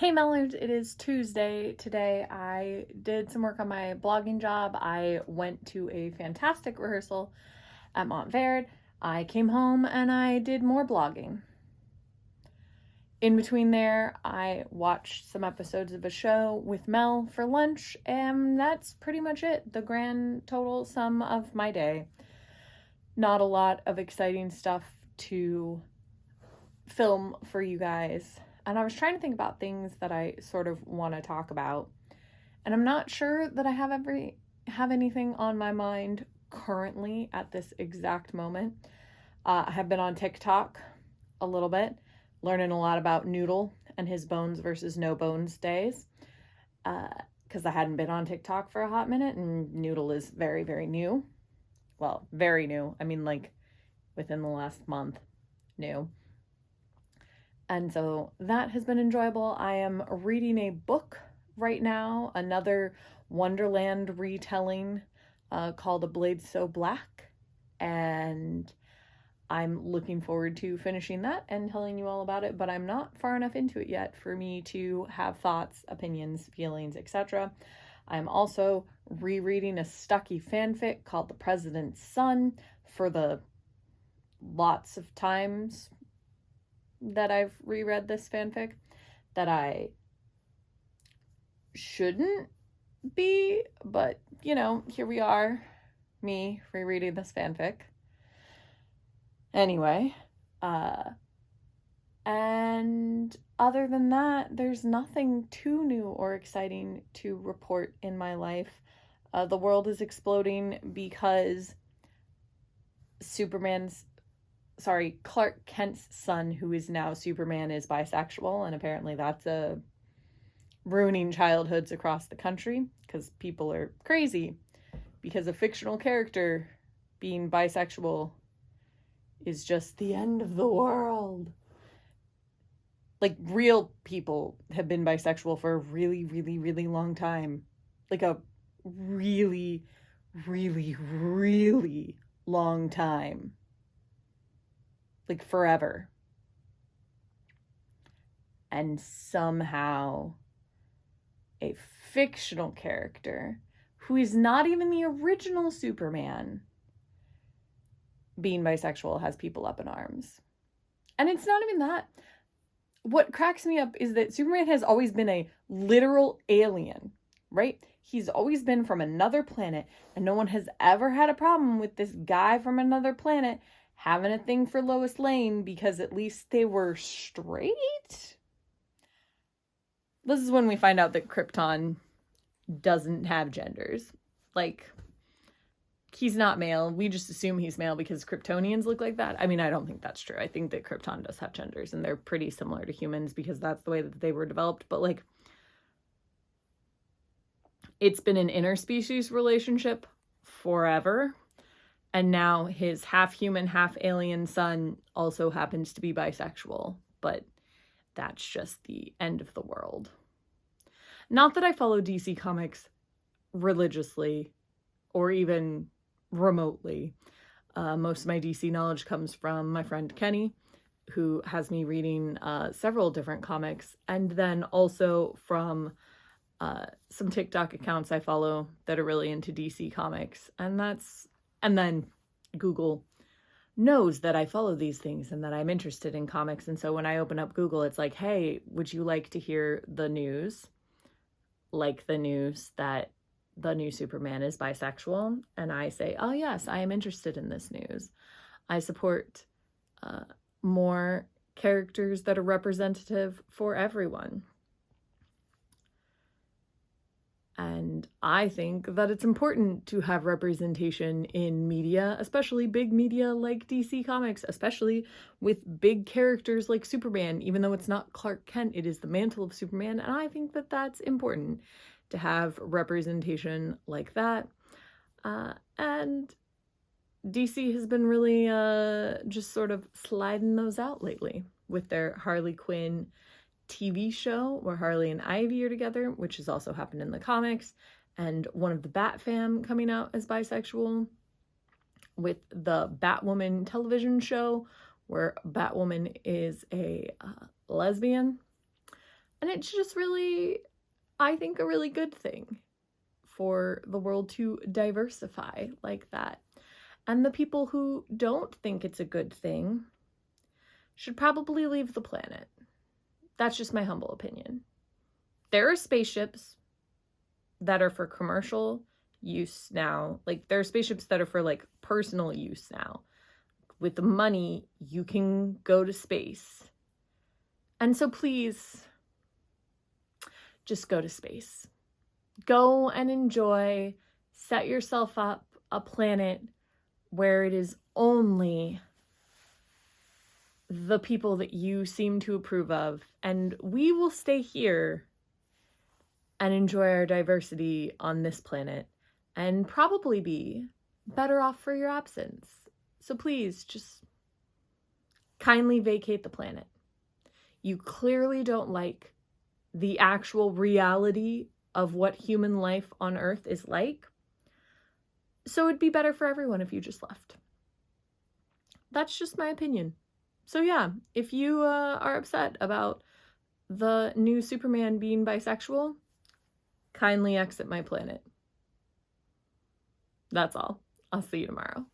Hey Mellard, it is Tuesday. Today I did some work on my blogging job. I went to a fantastic rehearsal at Montverde. I came home and I did more blogging. In between there, I watched some episodes of a show with Mel for lunch, and that's pretty much it. The grand total sum of my day. Not a lot of exciting stuff to film for you guys. And I was trying to think about things that I sort of want to talk about. And I'm not sure that I have anything on my mind currently at this exact moment. I have been on TikTok a little bit, learning a lot about Noodle and his bones versus no bones days. Because I hadn't been on TikTok for a hot minute, and Noodle is very, very new. Well, very new. I mean, like within the last month, new. And so that has been enjoyable. I am reading a book right now, another Wonderland retelling called A Blade So Black. And I'm looking forward to finishing that and telling you all about it, but I'm not far enough into it yet for me to have thoughts, opinions, feelings, etc. I'm also rereading a Stucky fanfic called The President's Son for the lots of times that I've reread this fanfic that I shouldn't be, but here we are, me rereading this fanfic. Anyway, and other than that, there's nothing too new or exciting to report in my life. The world is exploding because Clark Kent's son, who is now Superman, is bisexual, and apparently that's ruining childhoods across the country because people are crazy because a fictional character being bisexual is just the end of the world. Like, real people have been bisexual for a really, really, really long time. Like a really, really, really long time. Like forever. And somehow a fictional character who is not even the original Superman being bisexual has people up in arms. And it's not even that. What cracks me up is that Superman has always been a literal alien, right? He's always been from another planet, and no one has ever had a problem with this guy from another planet having a thing for Lois Lane because at least they were straight. This is when we find out that Krypton doesn't have genders. Like, he's not male. We just assume he's male because Kryptonians look like that. I mean, I don't think that's true. I think that Krypton does have genders, and they're pretty similar to humans because that's the way that they were developed. But, like, it's been an interspecies relationship forever. And now his half-human, half-alien son also happens to be bisexual. But that's just the end of the world. Not that I follow DC Comics religiously or even remotely. Most of my DC knowledge comes from my friend Kenny, who has me reading several different comics, and then also from some TikTok accounts I follow that are really into DC Comics. And then Google knows that I follow these things and that I'm interested in comics. And so when I open up Google, it's like, hey, would you like to hear the news? Like the news that the new Superman is bisexual? And I say, oh yes, I am interested in this news. I support more characters that are representative for everyone. And I think that it's important to have representation in media, especially big media like DC Comics, especially with big characters like Superman. Even though it's not Clark Kent, it is the mantle of Superman. And I think that that's important to have representation like that. And DC has been really just sort of sliding those out lately with their Harley Quinn TV show where Harley and Ivy are together, which has also happened in the comics, and one of the Bat fam coming out as bisexual, with the Batwoman television show where Batwoman is a lesbian. And it's just really, I think, a really good thing for the world to diversify like that. And the people who don't think it's a good thing should probably leave the planet. That's just my humble opinion. There are spaceships that are for commercial use now. Like, there are spaceships that are for, like, personal use now. With the money, you can go to space. And so please, just go to space. Go and enjoy. Set yourself up a planet where it is only the people that you seem to approve of, and we will stay here and enjoy our diversity on this planet and probably be better off for your absence. So please, just kindly vacate the planet. You clearly don't like the actual reality of what human life on Earth is like. So it'd be better for everyone if you just left. That's just my opinion. So yeah, if you are upset about the new Superman being bisexual, kindly exit my planet. That's all. I'll see you tomorrow.